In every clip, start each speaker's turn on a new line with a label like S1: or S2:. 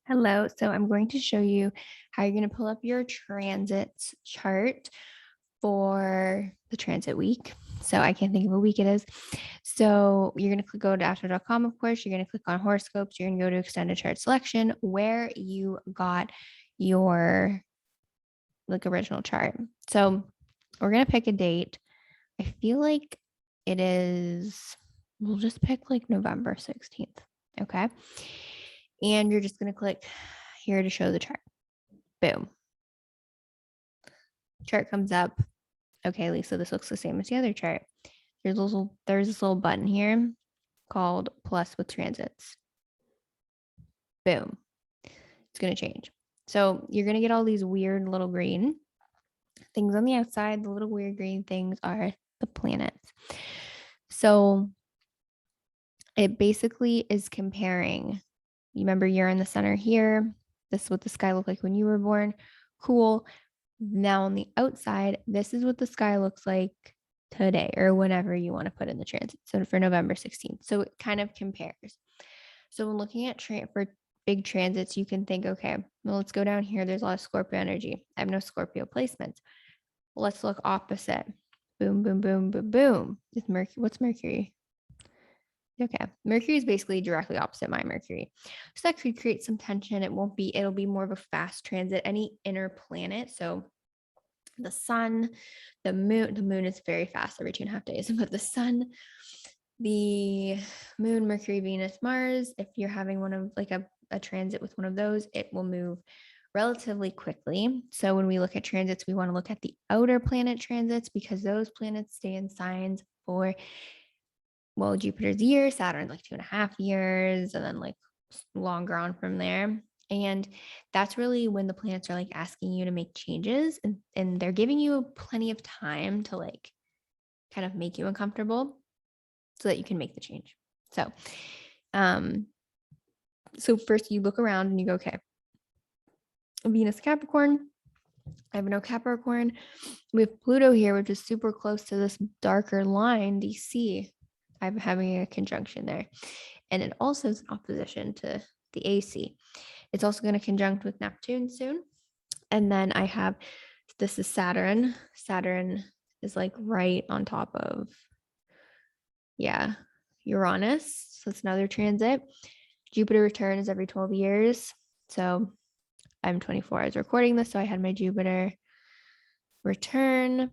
S1: Hello. So I'm going to show you how you're going to pull up your transits chart for the transit week. So I can't think of a week it is. So you're going to go to astro.com, of course. You're going to click on horoscopes. You're going to go to extended chart selection where you got your original chart. So we're going to pick a date. I feel like we'll just pick November 16th. Okay. And you're just going to click here to show the chart. Boom. Chart comes up. Okay, Lisa, this looks the same as the other chart. There's this little button here called plus with transits. Boom. It's going to change. So you're going to get all these weird little green things on the outside. The little weird green things are the planets. So it basically is comparing. You remember you're in the center here. This is what the sky looked like when you were born. Cool. Now on the outside, this is what the sky looks like today or whenever you want to put in the transit. So for November 16th. So it kind of compares. So when looking at for big transits, you can think, okay, well, let's go down here. There's a lot of Scorpio energy. I have no Scorpio placements. Well, let's look opposite. Boom, boom, boom, boom, boom. It's Mercury. What's Mercury? Okay. Mercury is basically directly opposite my Mercury. So that could create some tension. It'll be more of a fast transit. Any inner planet. So the sun, the moon is very fast every 2.5 days, but the sun, the moon, Mercury, Venus, Mars, if you're having one of a transit with one of those, it will move relatively quickly. So when we look at transits, we want to look at the outer planet transits because those planets stay in signs for, well, Jupiter's year, Saturn's 2.5 years, and then longer on from there. And that's really when the planets are asking you to make changes and they're giving you plenty of time to kind of make you uncomfortable so that you can make the change. So, so first you look around and you go, okay, Venus Capricorn. I have no Capricorn. We have Pluto here, which is super close to this darker line, DC. I'm having a conjunction there. And it also is in opposition to the AC. It's also going to conjunct with Neptune soon. And then this is Saturn. Saturn is right on top of, Uranus. So it's another transit. Jupiter return is every 12 years. So I'm 24 as recording this. So I had my Jupiter return.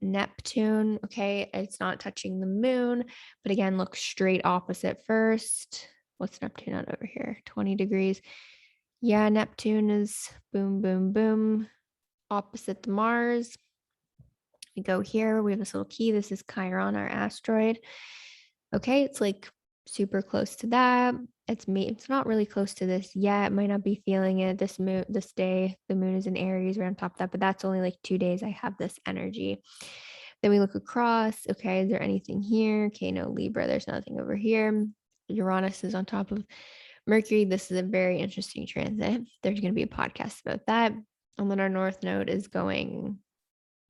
S1: Neptune, okay, it's not touching the moon, but again, look straight opposite first. What's Neptune on over here? 20 degrees. Yeah, Neptune is boom, boom, boom, opposite the Mars. We go here, we have this little key. This is Chiron, our asteroid. Okay, it's super close to that. It's not really close to this yet. Might not be feeling it this day. The moon is in Aries right on top of that, but that's only 2 days I have this energy. Then we look across. Okay, is there anything here? Okay, no, Libra. There's nothing over here. Uranus is on top of Mercury. This is a very interesting transit. There's going to be a podcast about that. And then our North Node is going,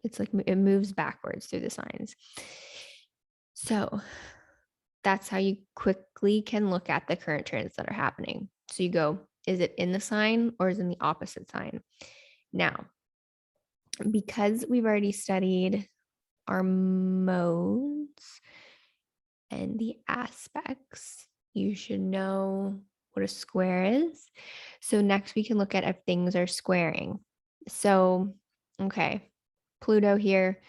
S1: it moves backwards through the signs. So that's how you quickly can look at the current transits that are happening. So you go, is it in the sign or is it in the opposite sign? Now, because we've already studied our modes and the aspects, you should know what a square is. So next we can look at if things are squaring. So, okay, Pluto here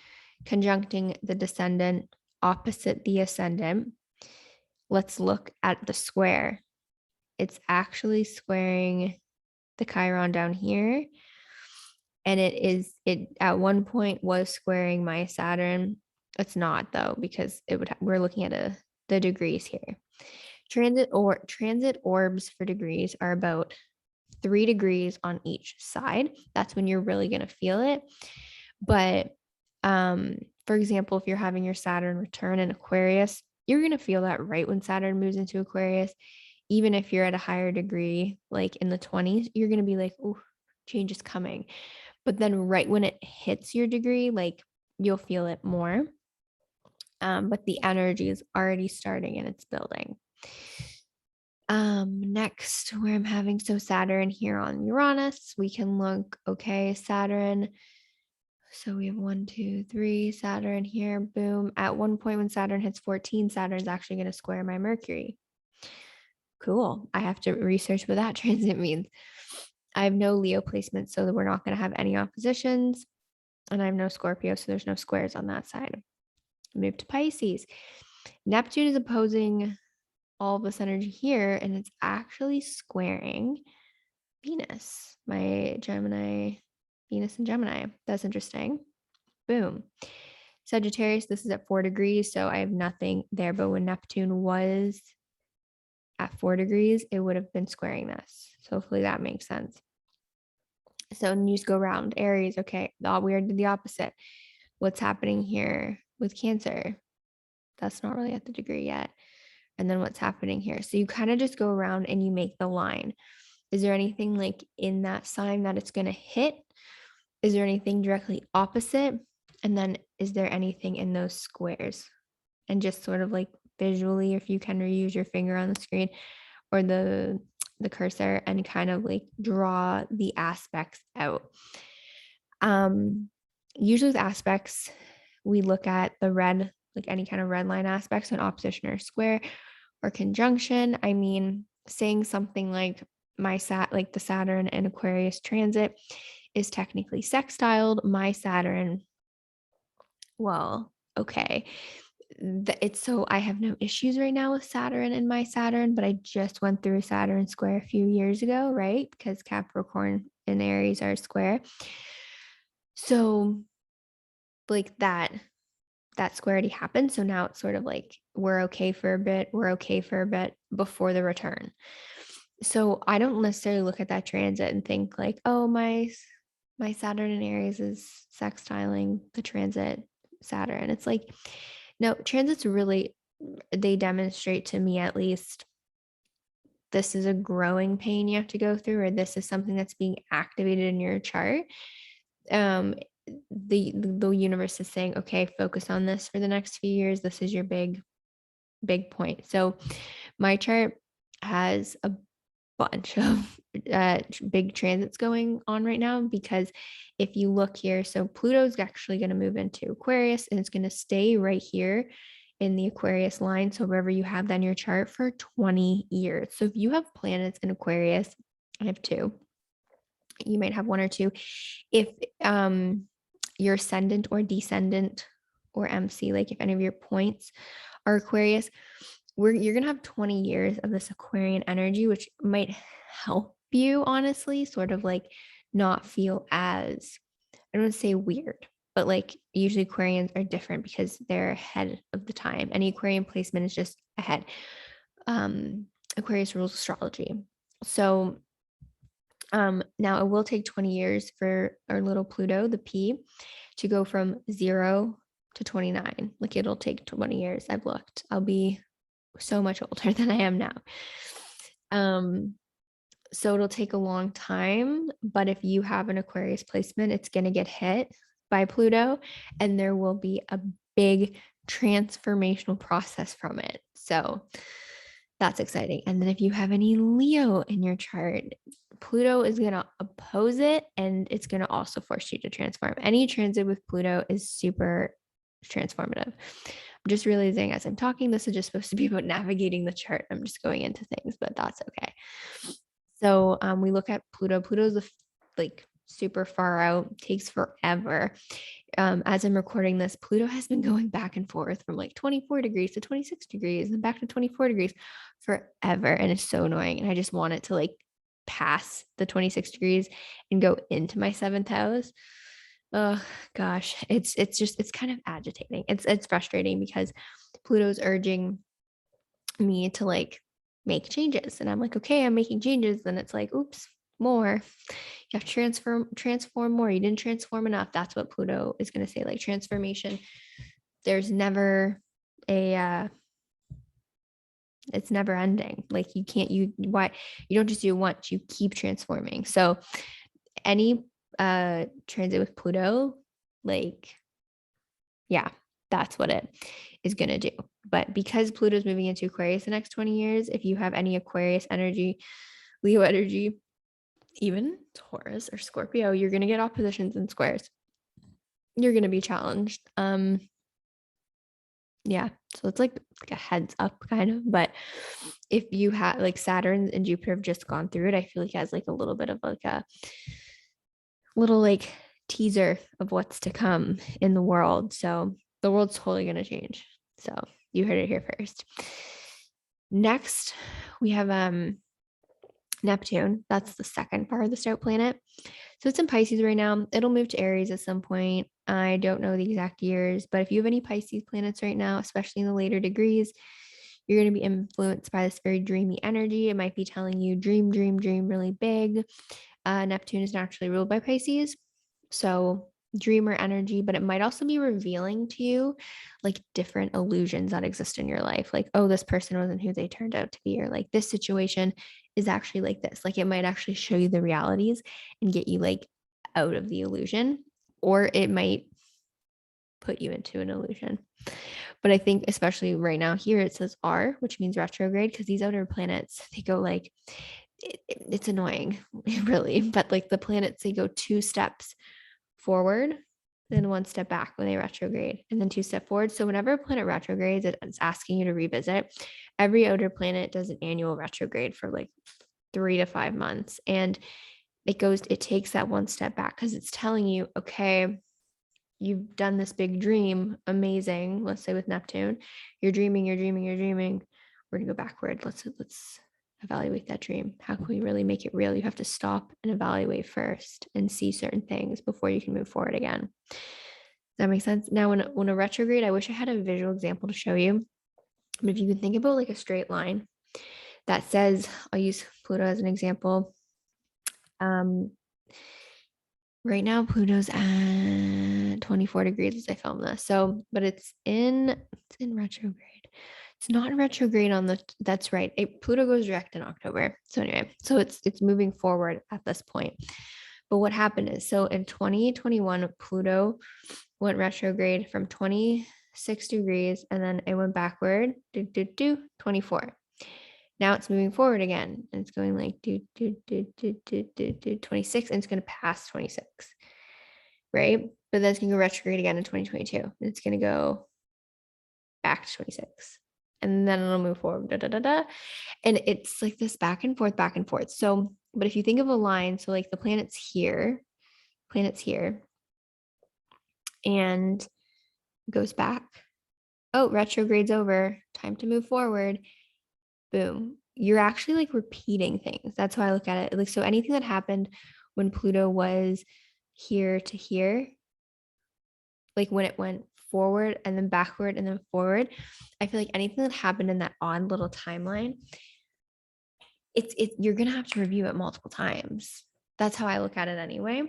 S1: conjuncting the descendant opposite the ascendant. Let's look at the square. It's actually squaring the Chiron down here. And it at one point was squaring my Saturn. It's not though, because we're looking at the degrees here. Transit orbs for degrees are about 3 degrees on each side. That's when you're really going to feel it. But for example, if you're having your Saturn return in Aquarius, you're going to feel that right when Saturn moves into Aquarius. Even if you're at a higher degree, in the 20s, you're going to be oh, change is coming. But then right when it hits your degree, you'll feel it more. But the energy is already starting and it's building. Next, where I'm having Saturn here on Uranus, we can look, okay, Saturn. So we have 1, 2, 3, Saturn here, boom. At one point when Saturn hits 14, Saturn's actually going to square my Mercury. Cool. I have to research what that transit means. I have no Leo placement, so we're not going to have any oppositions. And I have no Scorpio, so there's no squares on that side. Move to Pisces. Neptune is opposing all of this energy here, and it's actually squaring Venus, my Gemini, Venus and Gemini. That's interesting. Boom. Sagittarius, this is at 4 degrees, so I have nothing there. But when Neptune was at 4 degrees, it would have been squaring this. So hopefully that makes sense. So news go around. Aries, okay, we already did the opposite. What's happening here with Cancer? That's not really at the degree yet. And then what's happening here? So you kind of just go around and you make the line. Is there anything like in that sign that it's going to hit? Is there anything directly opposite? And then is there anything in those squares? And just sort of like visually, if you can reuse your finger on the screen or the cursor and kind of like draw the aspects out. Usually with aspects, we look at the red, like any kind of red line aspects, an opposition or square or conjunction. I mean, saying something like like the Saturn and Aquarius transit is technically sextiled. My Saturn, well, okay. It's so I have no issues right now with Saturn and my Saturn, but I just went through a Saturn square a few years ago, right? Because Capricorn and Aries are square. So like that square already happened. So now it's sort of like we're okay for a bit before the return. So I don't necessarily look at that transit and think like, oh, my Saturn and Aries is sextiling the transit Saturn. It's like, no, transits really, they demonstrate to me at least this is a growing pain you have to go through, or this is something that's being activated in your chart. The universe is saying, okay, focus on this for the next few years. This is your big point. So my chart has a bunch of big transits going on right now, because if you look here, so Pluto is actually going to move into Aquarius and it's going to stay right here in the Aquarius line. So wherever you have that in your chart for 20 years. So if you have planets in Aquarius, I have 2. You might have 1 or 2. If your ascendant or descendant or MC, like if any of your points are Aquarius, you're going to have 20 years of this Aquarian energy, which might help you, honestly, sort of like not feel as, I don't want to say weird, but like usually Aquarians are different because they're ahead of the time. Any Aquarian placement is just ahead. Aquarius rules astrology. So now it will take 20 years for our little Pluto, the P, to go from 0 to 29. Like it'll take 20 years. I've looked. I'll be so much older than I am now. So it'll take a long time, but if you have an Aquarius placement, it's going to get hit by Pluto and there will be a big transformational process from it. So that's exciting. And then if you have any Leo in your chart, Pluto is going to oppose it and it's going to also force you to transform. Any transit with Pluto is super transformative. I'm just realizing as I'm talking, this is just supposed to be about navigating the chart. I'm just going into things, but that's okay. So we look at Pluto. Pluto's like super far out, takes forever. As I'm recording this, Pluto has been going back and forth from like 24 degrees to 26 degrees and back to 24 degrees forever. And it's so annoying. And I just want it to like pass the 26 degrees and go into my 7th house. Oh gosh, it's kind of agitating. It's frustrating because Pluto's urging me to like make changes. And I'm like, okay, I'm making changes. And it's like, oops, more. You have to transform more. You didn't transform enough. That's what Pluto is going to say, like transformation. There's never it's never ending. Like you don't just do it once, you keep transforming. So any transit with Pluto, like, yeah, that's what it is going to do. But because Pluto's moving into Aquarius the next 20 years, if you have any Aquarius energy, Leo energy, even Taurus or Scorpio, you're going to get oppositions and squares. You're going to be challenged. Yeah, so it's like a heads up kind of, but if you have like Saturn and Jupiter have just gone through it, I feel like it has like a little bit of like a little like teaser of what's to come in the world. So the world's totally going to change. So you heard it here first. Next, we have Neptune. That's the second part of the Stoat planet. So it's in Pisces right now. It'll move to Aries at some point. I don't know the exact years, but if you have any Pisces planets right now, especially in the later degrees, you're going to be influenced by this very dreamy energy. It might be telling you dream, dream, dream really big. Neptune is naturally ruled by Pisces. So dreamer energy, but it might also be revealing to you like different illusions that exist in your life. Like, oh, this person wasn't who they turned out to be, or like this situation is actually like this. Like it might actually show you the realities and get you like out of the illusion, or it might put you into an illusion. But I think especially right now here it says R, which means retrograde, because these outer planets, they go like it's annoying, really, but like the planets, they go 2 steps forward, then 1 step back when they retrograde, and then 2 steps forward. So whenever a planet retrogrades, it's asking you to revisit. Every outer planet does an annual retrograde for like 3 to 5 months, and it takes that 1 step back because it's telling you, okay, you've done this big dream, amazing. Let's say with Neptune, you're dreaming. We're gonna go backward. Let's evaluate that dream. How can we really make it real? You have to stop and evaluate first and see certain things before you can move forward again. Does that make sense? Now, when a retrograde, I wish I had a visual example to show you. But if you can think about like a straight line that says, I'll use Pluto as an example. Right now, Pluto's at 24 degrees as I film this. So, but it's in retrograde. It's not in retrograde that's right. Pluto goes direct in October. So anyway, so it's moving forward at this point. But what happened is, so in 2021, Pluto went retrograde from 26 degrees and then it went backward, 24. Now it's moving forward again. And it's going like 26, and it's going to pass 26. Right? But then it's going to go retrograde again in 2022. And it's going to go back to 26. And then it'll move forward. And it's like this back and forth, back and forth. So, but if you think of a line, so like the planet's here, and goes back. Oh, retrograde's over. Time to move forward. Boom. You're actually like repeating things. That's how I look at it. Like, so anything that happened when Pluto was here to here, like when it went forward and then backward and then forward, I feel like anything that happened in that odd little timeline, you're gonna have to review it multiple times. That's how I look at it anyway.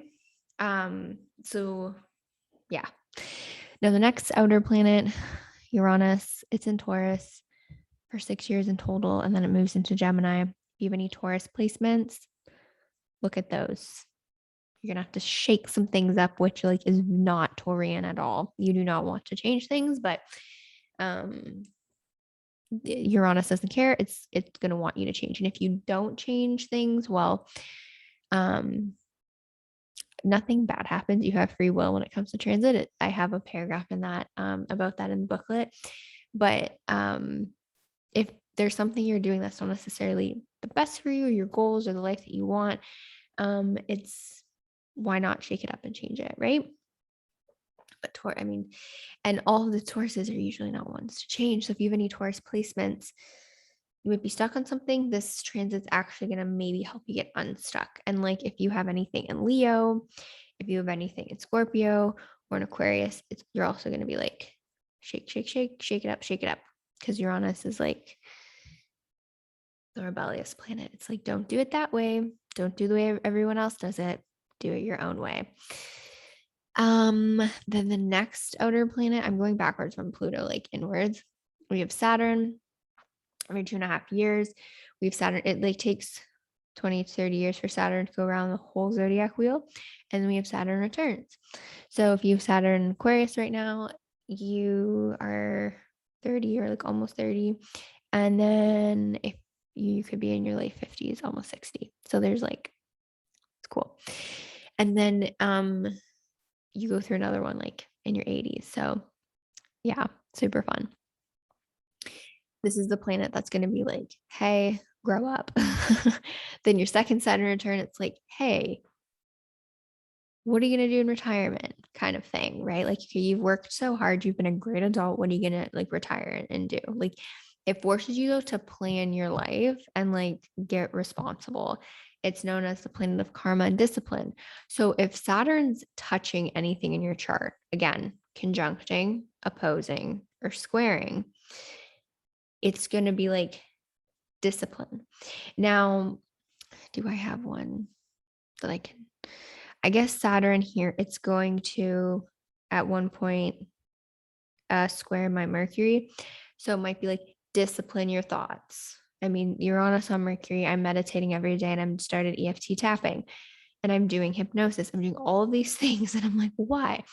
S1: So yeah. Now the next outer planet, Uranus, it's in Taurus for 6 years in total, and then it moves into Gemini. If you have any Taurus placements, look at those. You're gonna have to shake some things up, which like is not Taurian at all. You do not want to change things, but Uranus doesn't care. It's gonna want you to change. And if you don't change things, well, nothing bad happens. You have free will when it comes to transit. I have a paragraph in that about that in the booklet. But if there's something you're doing that's not necessarily the best for you or your goals or the life that you want, it's why not shake it up and change it, right? But and all of the Tauruses are usually not ones to change. So if you have any Taurus placements, you might be stuck on something. This transit's actually going to maybe help you get unstuck. And like if you have anything in Leo, if you have anything in Scorpio or in Aquarius, you're also going to be like, shake it up. Because Uranus is like the rebellious planet. It's like, don't do it that way. Don't do the way everyone else does it. Do it your own way. Then the next outer planet, I'm going backwards from Pluto, like inwards. We have Saturn. Every 2.5 years, we have Saturn. It like takes 20 to 30 years for Saturn to go around the whole zodiac wheel. And then we have Saturn returns. So if you have Saturn in Aquarius right now, you are 30 or like almost 30. And then if you could be in your late 50s, almost 60. So there's like, it's cool. And then you go through another one like in your 80s. So yeah, super fun. This is the planet that's going to be like, hey, grow up. Then your second Saturn return, it's like, hey, what are you going to do in retirement kind of thing, right? Like, okay, you've worked so hard, you've been a great adult. What are you going to like retire and do? Like, it forces you though to plan your life and like get responsible. It's known as the planet of karma and discipline. So if Saturn's touching anything in your chart, again, conjuncting, opposing, or squaring, it's going to be like discipline. Now, do I have one that I can? I guess Saturn here, it's going to at one point square my Mercury. So it might be like discipline your thoughts. I mean, Uranus on Mercury, I'm meditating every day and I'm started EFT tapping and I'm doing hypnosis. I'm doing all of these things. And I'm like, why?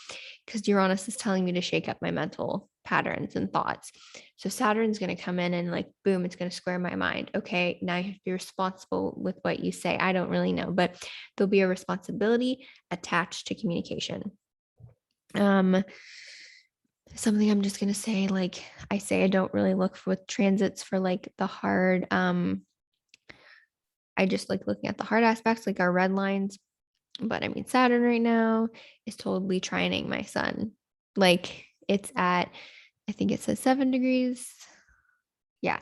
S1: Because Uranus is telling me to shake up my mental patterns and thoughts. So Saturn's going to come in and like, boom, it's going to square my mind. Okay, now you have to be responsible with what you say. I don't really know, but there'll be a responsibility attached to communication. Something I'm just going to say, like I say, I don't really look for with transits for like the hard, I just like looking at the hard aspects, like our red lines. But I mean, Saturn right now is totally trining my sun. Like it's at, I think it says 7 degrees. Yeah.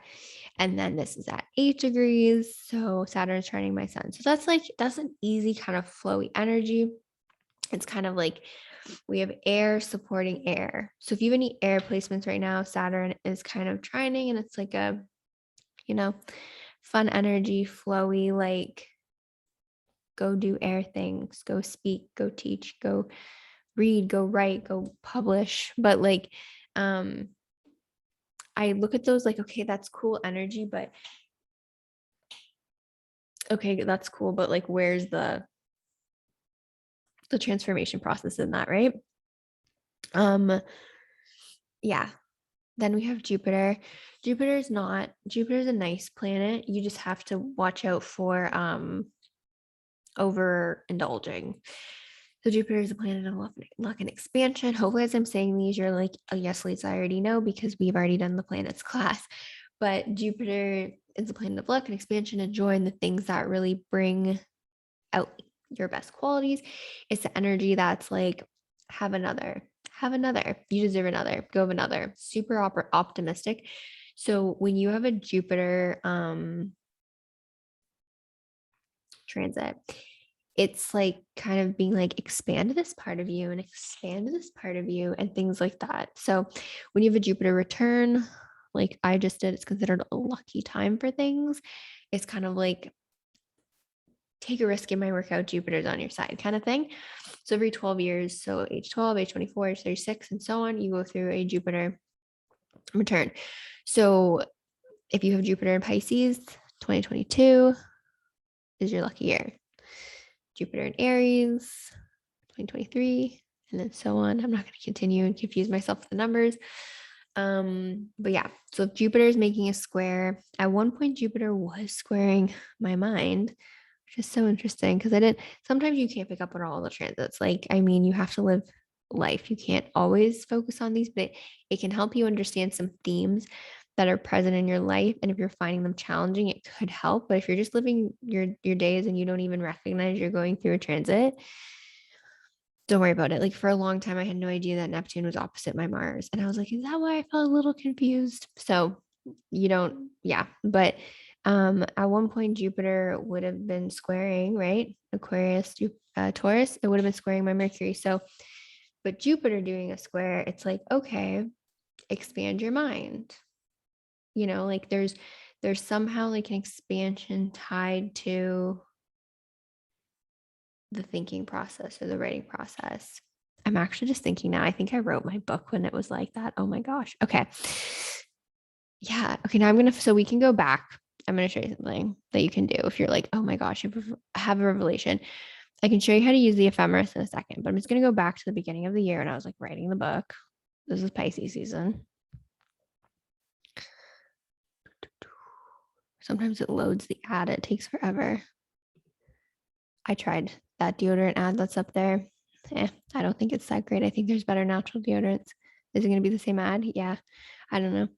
S1: And then this is at 8 degrees. So Saturn is trining my sun. So that's an easy kind of flowy energy. It's kind of like we have air supporting air. So if you have any air placements right now, Saturn is kind of trining and it's like a, fun energy, flowy, like go do air things, go speak, go teach, go read, go write, go publish. But like, I look at those like, okay, that's cool energy, but okay, that's cool. But like, where's the transformation process in that, right? Yeah. Then we have Jupiter. Jupiter's a nice planet. You just have to watch out for overindulging. So Jupiter is a planet of luck and expansion. Hopefully, as I'm saying these, you're like, oh, yes, Lisa, I already know because we've already done the planets class. But Jupiter is a planet of luck and expansion and joy and the things that really bring out your best qualities. It's the energy that's like, have another, you deserve another, go of another, super optimistic. So when you have a Jupiter transit, it's like kind of being like, expand this part of you and expand this part of you and things like that. So when you have a Jupiter return, like I just did, it's considered a lucky time for things. It's kind of like, take a risk in my workout, Jupiter's on your side kind of thing. So every 12 years, so age 12, age 24, age 36, and so on, you go through a Jupiter return. So if you have Jupiter in Pisces, 2022 is your lucky year. Jupiter in Aries, 2023, and then so on. I'm not going to continue and confuse myself with the numbers. But yeah, so if Jupiter is making a square, at one point Jupiter was squaring my mind, which is so interesting because sometimes you can't pick up on all the transits. Like, I mean, you have to live life. You can't always focus on these, but it can help you understand some themes that are present in your life. And if you're finding them challenging, it could help. But if you're just living your days and you don't even recognize you're going through a transit, don't worry about it. Like for a long time, I had no idea that Neptune was opposite my Mars. And I was like, is that why I felt a little confused? So you don't, yeah. But at one point, Jupiter would have been squaring, right? Aquarius, Taurus, it would have been squaring my Mercury. So, but Jupiter doing a square, it's like, okay, expand your mind. Like there's somehow like an expansion tied to the thinking process or the writing process. I'm actually just thinking now, I think I wrote my book when it was like that. Oh my gosh. Okay. Yeah. Okay. Now so we can go back. I'm going to show you something that you can do if you're like, oh my gosh, I have a revelation. I can show you how to use the ephemeris in a second, but I'm just going to go back to the beginning of the year. And I was like writing the book. This is Pisces season. Sometimes it loads the ad. It takes forever. I tried that deodorant ad that's up there. I don't think it's that great. I think there's better natural deodorants. Is it going to be the same ad? Yeah. I don't know.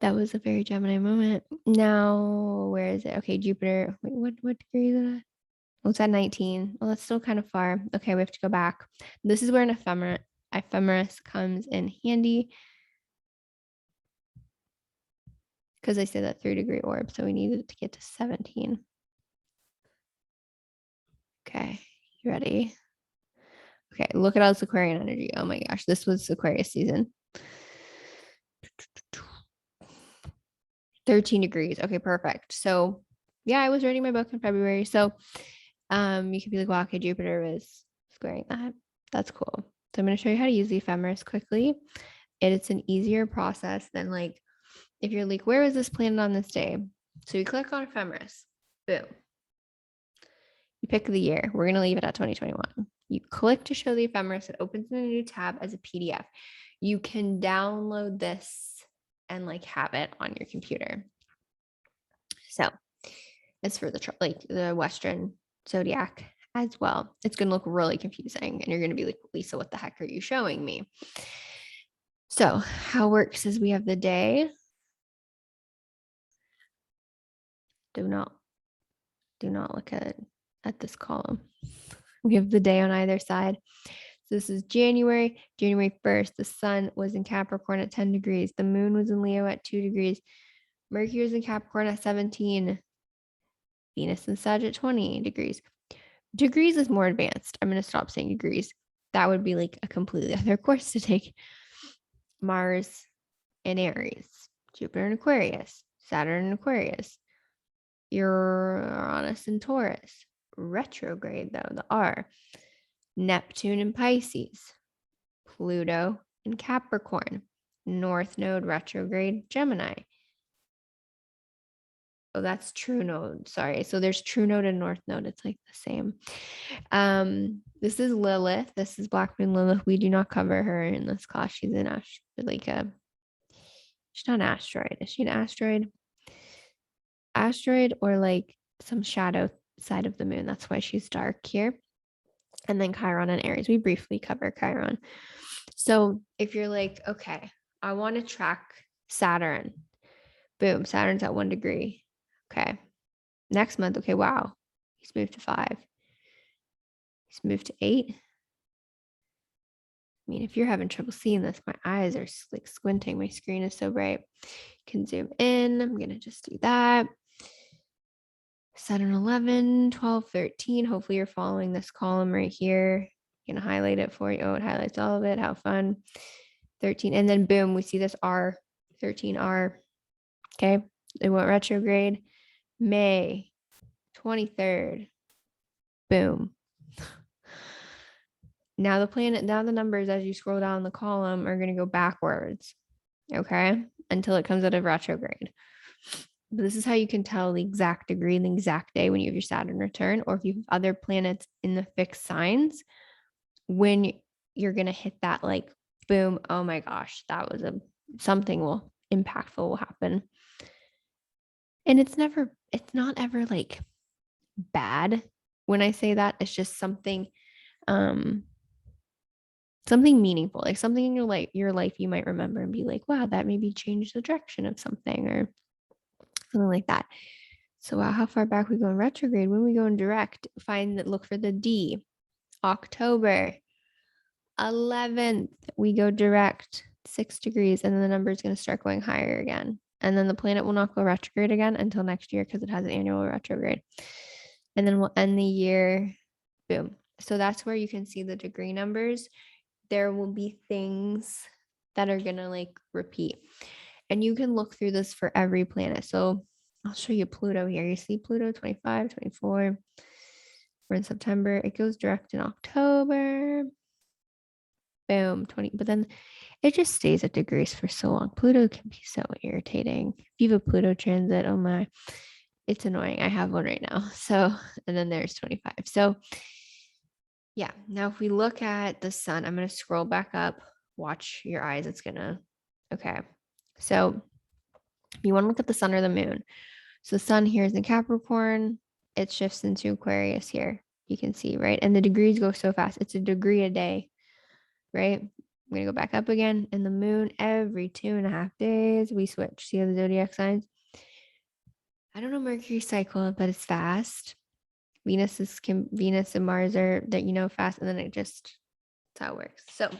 S1: That was a very Gemini moment. Now, where is it? Okay, Jupiter. Wait, what degree is it at? Oh, it's at 19. Well, that's still kind of far. Okay, we have to go back. This is where an ephemeris comes in handy because I said that 3-degree orb, so we needed to get to 17. Okay, you ready? Okay, look at all this Aquarian energy. Oh my gosh, this was Aquarius season. 13 degrees. Okay, perfect. So yeah, I was writing my book in February. So you could be like, wow, okay, Jupiter was squaring that. That's cool. So I'm going to show you how to use the ephemeris quickly. It's an easier process than like if you're like, where is this planet on this day? So you click on ephemeris. Boom. You pick the year. We're going to leave it at 2021. You click to show the ephemeris. It opens in a new tab as a PDF. You can download this and like have it on your computer. So it's for the Western zodiac as well. It's going to look really confusing and you're going to be like, Lisa, what the heck are you showing me? So how it works is we have the day. Do not look at this column. We have the day on either side. So this is January 1st. The sun was in Capricorn at 10 degrees. The moon was in Leo at 2 degrees. Mercury was in Capricorn at 17. Venus in Sag at 20 degrees. Degrees is more advanced. I'm going to stop saying degrees. That would be like a completely other course to take. Mars in Aries, Jupiter in Aquarius, Saturn in Aquarius, Uranus in Taurus, retrograde though, the R, Neptune in Pisces, Pluto in Capricorn, North Node retrograde Gemini. Oh, that's true node. Sorry. So there's true node and north node. It's like the same. This is Lilith. This is Black Moon Lilith. We do not cover her in this class. She's an she's not an asteroid. Is she an asteroid? Asteroid or like some shadow side of the moon. That's why she's dark here. And then Chiron and Aries. We briefly cover Chiron. So if you're like, okay, I want to track Saturn. Boom, Saturn's at 1 degree. Okay. Next month, okay, wow. He's moved to 5. He's moved to 8. I mean, if you're having trouble seeing this, my eyes are like squinting. My screen is so bright. You can zoom in. I'm going to just do that. Saturn 11, 12, 13. Hopefully you're following this column right here. I'm going to highlight it for you. Oh, it highlights all of it. How fun. 13. And then boom, we see this R, 13R. Okay. It went retrograde. May 23rd. Boom. Now the numbers as you scroll down the column are going to go backwards. Okay. Until it comes out of retrograde. But this is how you can tell the exact degree and the exact day when you have your Saturn return, or if you have other planets in the fixed signs, when you're going to hit that like, boom, oh my gosh, that was something impactful will happen. And it's not ever like bad when I say that. It's just something meaningful, like something in your life you might remember and be like, wow, that maybe changed the direction of something or something like that. So wow, how far back we go in retrograde? When we go in direct, look for the D. October 11th, we go direct 6 degrees, and then the number is going to start going higher again. And then the planet will not go retrograde again until next year because it has an annual retrograde. And then we'll end the year, boom. So that's where you can see the degree numbers. There will be things that are going to like repeat. And you can look through this for every planet. So I'll show you Pluto here. You see Pluto 25, 24. We're in September. It goes direct in October. Boom, 20. But then it just stays at degrees for so long. Pluto can be so irritating. If you have a Pluto transit, oh my, it's annoying. I have one right now. So, and then there's 25. So yeah, now if we look at the sun, I'm going to scroll back up. Watch your eyes. Okay. So you want to look at the sun or the moon. So the sun here is in Capricorn. It shifts into Aquarius here. You can see, right? And the degrees go so fast. It's a degree a day, right? I'm going to go back up again. And the moon, every 2.5 days, we switch. See the zodiac signs? I don't know Mercury cycle, but it's fast. Venus and Mars are that fast, and then that's how it works. So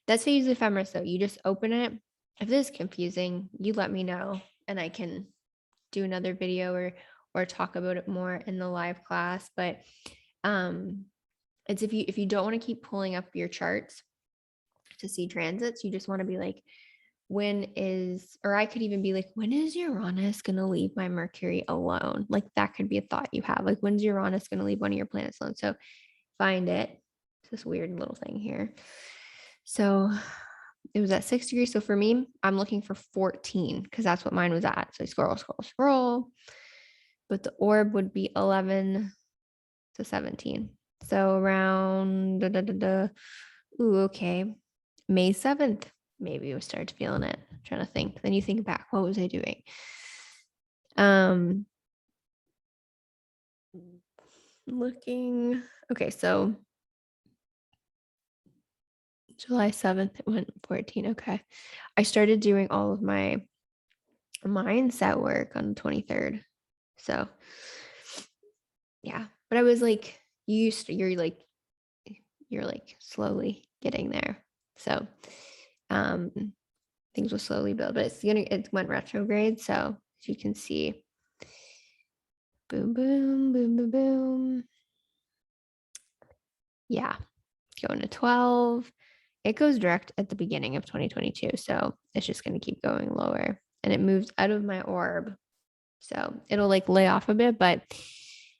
S1: that's how you use ephemeris though. You just open it. If this is confusing, you let me know and I can do another video or talk about it more in the live class. But it's if you don't want to keep pulling up your charts to see transits, you just want to be like, or I could even be like, when is Uranus going to leave my Mercury alone? Like that could be a thought you have. Like, when's Uranus going to leave one of your planets alone? So find it. It's this weird little thing here. So it was at 6 degrees. So for me, I'm looking for 14 because that's what mine was at. So I scroll. But the orb would be 11 to 17. So around, ooh, okay. May 7th, maybe we started feeling it. I'm trying to think. Then you think back, what was I doing? Looking, okay, so July 7th, it went 14. Okay. I started doing all of my mindset work on the 23rd. So yeah, but I was like, you're like slowly getting there. So things will slowly build, but it went retrograde. So as you can see, boom, boom, boom, boom, boom. Yeah, going to 12. It goes direct at the beginning of 2022. So it's just going to keep going lower and it moves out of my orb. So it'll like lay off a bit, but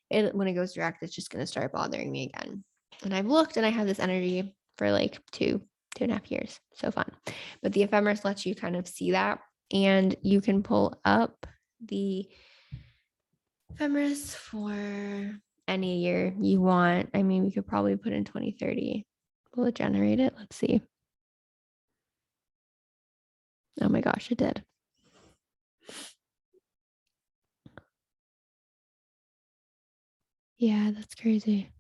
S1: when it goes direct, it's just going to start bothering me again. And I've looked and I have this energy for like 2.5 years. So fun. But the ephemeris lets you kind of see that. And you can pull up the ephemeris for any year you want. I mean, we could probably put in 2030. Will it generate it? Let's see. Oh my gosh, it did. Yeah, that's crazy.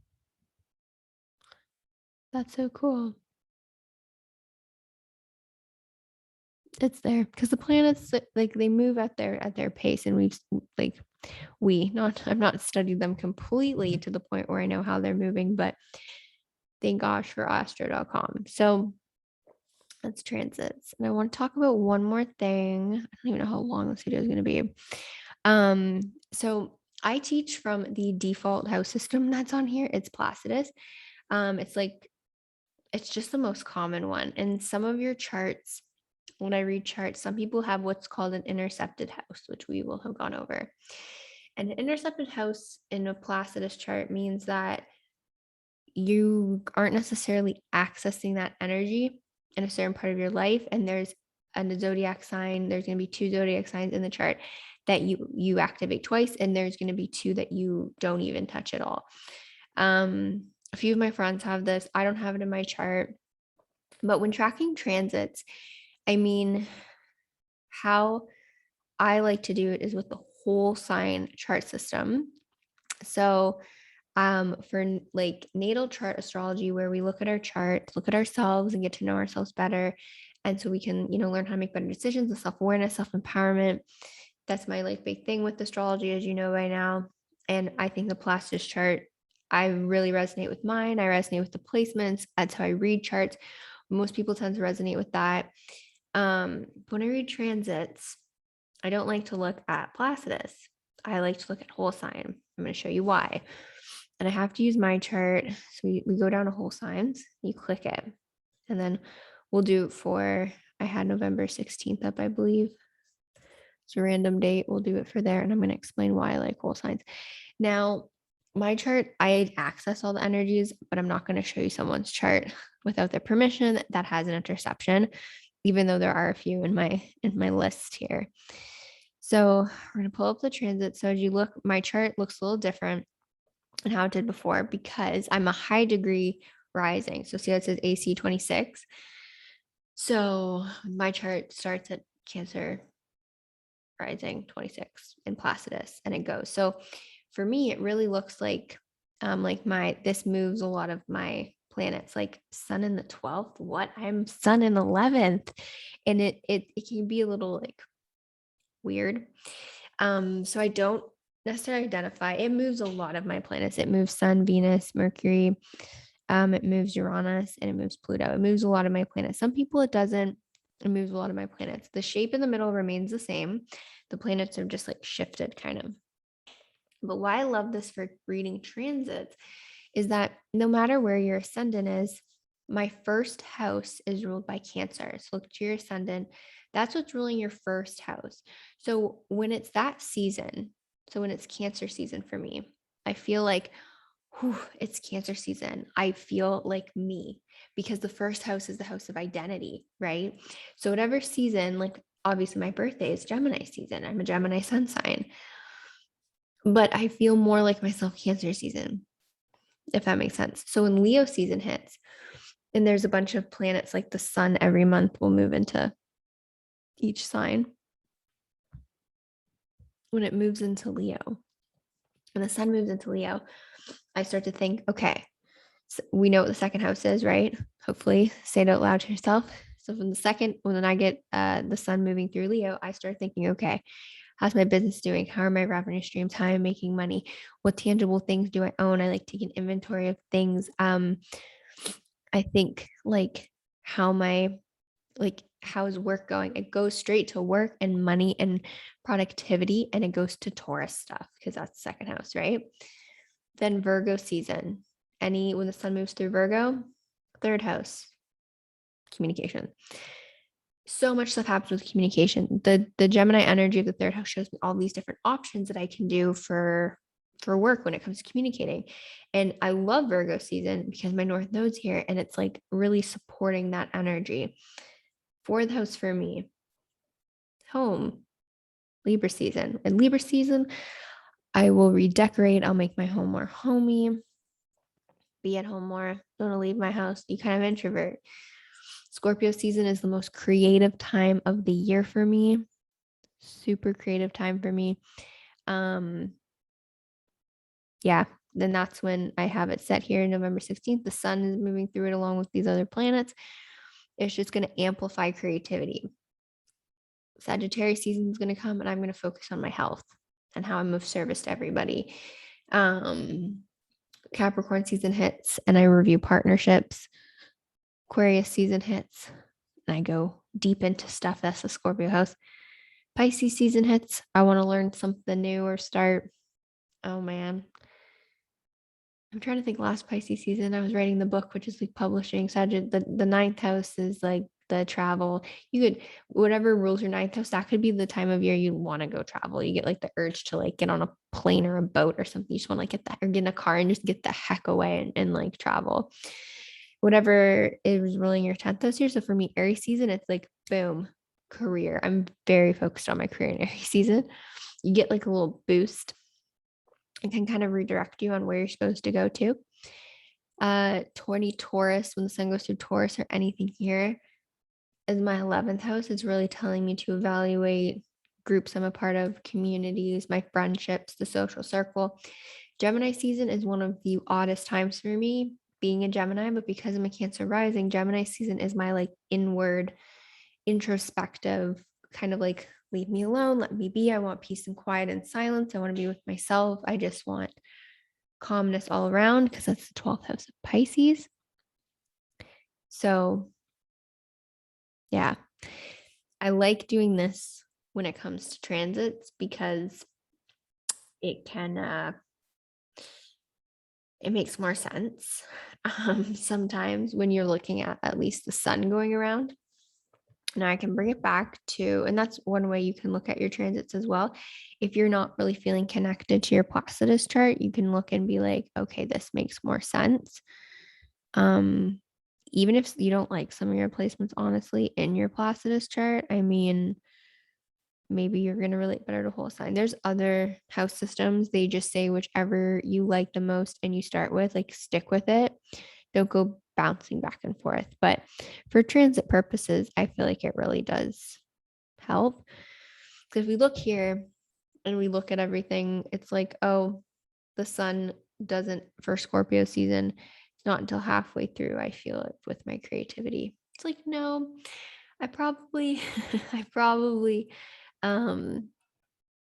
S1: That's so cool. It's there because the planets like they move at their pace, and I've not studied them completely to the point where I know how they're moving, but thank gosh for astro.com. So that's transits. And I want to talk about one more thing. I don't even know how long this video is going to be. So I teach from the default house system that's on here. It's Placidus. It's just the most common one. And some of your charts, when I read charts, some people have what's called an intercepted house, which we will have gone over. And an intercepted house in a Placidus chart means that you aren't necessarily accessing that energy in a certain part of your life. And there's a zodiac sign, there's going to be 2 zodiac signs in the chart that you activate twice, and there's going to be 2 that you don't even touch at all. A few of my friends have this. I don't have it in my chart. But when tracking transits, I mean, how I like to do it is with the whole sign chart system. So for like natal chart astrology, where we look at our chart, look at ourselves and get to know ourselves better, and so we can learn how to make better decisions, the self-awareness, self-empowerment. That's my like big thing with astrology, as you know by now. And I think the Placidus chart, I really resonate with mine. I resonate with the placements. That's how I read charts. Most people tend to resonate with that. When I read transits, I don't like to look at Placidus. I like to look at whole sign. I'm going to show you why. And I have to use my chart. So we go down to whole signs. You click it. And then we'll do it for, I had November 16th up, I believe. It's a random date. We'll do it for there. And I'm going to explain why I like whole signs. Now, my chart, I access all the energies, but I'm not going to show you someone's chart without their permission that has an interception, even though there are a few in my list here. So we're going to pull up the transit. So as you look, my chart looks a little different than how it did before because I'm a high degree rising. So see how it says AC 26. So my chart starts at Cancer rising 26 in Placidus, and it goes. So for me, it really looks like this moves a lot of my planets, like sun in the 12th. What? I'm sun in 11th. And it can be a little like weird. So I don't necessarily identify. It moves a lot of my planets. It moves Sun, Venus, Mercury. It moves Uranus, and it moves Pluto. It moves a lot of my planets. Some people it doesn't. It moves a lot of my planets. The shape in the middle remains the same. The planets are just like shifted kind of. But why I love this for reading transits is that no matter where your ascendant is, my first house is ruled by Cancer. So look to your ascendant. That's what's ruling your first house. So when it's that season, so when it's Cancer season for me, I feel like, whew, it's Cancer season. I feel like me because the first house is the house of identity, right? So whatever season, like obviously my birthday is Gemini season. I'm a Gemini sun sign, but I feel more like myself Cancer season, if that makes sense. So when Leo season hits, and there's a bunch of planets like the sun every month will move into each sign. When it moves into Leo, when the sun moves into Leo, I start to think, okay, so we know what the second house is, right? Hopefully say it out loud to yourself. So from the second, when I get the sun moving through Leo, I start thinking, okay, how's my business doing? How are my revenue streams? How am I making money? What tangible things do I own? I like taking inventory of things. I think like how is work going? It goes straight to work and money and productivity, and it goes to Taurus stuff because that's the second house, right? Then Virgo season. When the sun moves through Virgo, third house, communication. So much stuff happens with communication. The Gemini energy of the third house shows me all these different options that I can do for work when it comes to communicating. And I love Virgo season because my North Node's here and it's like really supporting that energy. Fourth house for me, home, Libra season. In Libra season, I will redecorate. I'll make my home more homey, be at home more. Don't want to leave my house. Be kind of introvert. Scorpio season is the most creative time of the year for me. Super creative time for me. Yeah, then that's when I have it set here, November 16th. The sun is moving through it along with these other planets. It's just going to amplify creativity. Sagittarius season is going to come and I'm going to focus on my health and how I'm of service to everybody. Capricorn season hits and I review partnerships. Aquarius season hits and I go deep into stuff. That's the Scorpio house. Pisces season hits. I want to learn something new or start. Oh man. I'm trying to think last Pisces season. I was writing the book, which is like publishing. The ninth house is like the travel. You could, whatever rules your ninth house, that could be the time of year you want to go travel. You get like the urge to like get on a plane or a boat or something. You just want to like get that or get in a car and just get the heck away and like travel. Whatever is ruling your 10th house here. So for me, Aries season, it's like boom, career. I'm very focused on my career in Aries season. You get like a little boost. It can kind of redirect you on where you're supposed to go to. 20 Taurus, when the sun goes through Taurus or anything here, is my 11th house. It's really telling me to evaluate groups I'm a part of, communities, my friendships, the social circle. Gemini season is one of the oddest times for me being a Gemini, but because I'm a Cancer rising, Gemini season is my like inward, introspective kind of like leave me alone, let me be. I want peace and quiet and silence. I want to be with myself. I just want calmness all around because that's the 12th house of Pisces. So yeah, I like doing this when it comes to transits because it can it makes more sense sometimes when you're looking at least the sun going around. Now I can bring it back to, and that's one way you can look at your transits as well. If you're not really feeling connected to your Placidus chart, you can look and be like, okay, this makes more sense. Even if you don't like some of your placements, honestly, in your Placidus chart, I mean, maybe you're going to relate better to whole sign. There's other house systems. They just say whichever you like the most and you start with, like stick with it. Don't go bouncing back and forth. But for transit purposes, I feel like it really does help. Because we look here and we look at everything, it's like, oh, the sun doesn't for Scorpio season. It's not until halfway through I feel it with my creativity. It's like, no, I probably, I probably, um,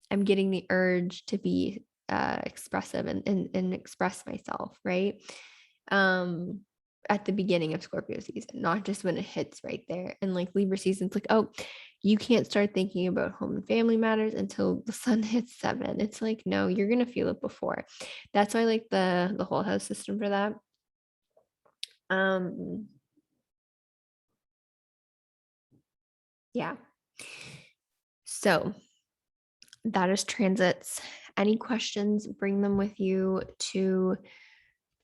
S1: I'm getting the urge to be expressive and express myself, right? Um, at the beginning of Scorpio season, not just when it hits right there. And like Libra season, it's like, oh, you can't start thinking about home and family matters until the sun hits 7. It's like, no, you're gonna feel it before. That's why I like the whole house system for that. Um, yeah. So that is transits. Any questions, bring them with you to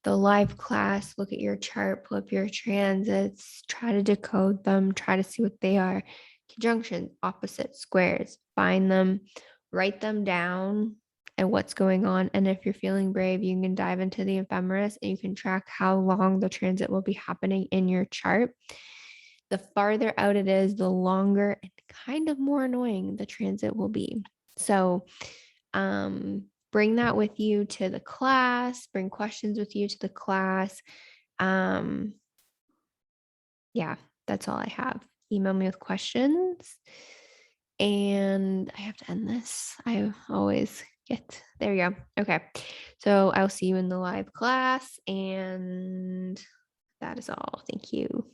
S1: the live class, look at your chart, pull up your transits, try to decode them, try to see what they are. Conjunctions, opposites, squares, find them, write them down and what's going on. And if you're feeling brave, you can dive into the ephemeris and you can track how long the transit will be happening in your chart. The farther out it is, the longer and kind of more annoying the transit will be. So, bring that with you to the class, bring questions with you to the class. Um, yeah, that's all I have. Email me with questions. And I have to end this. I always get there you go. Okay. So I'll see you in the live class, and that is all. Thank you.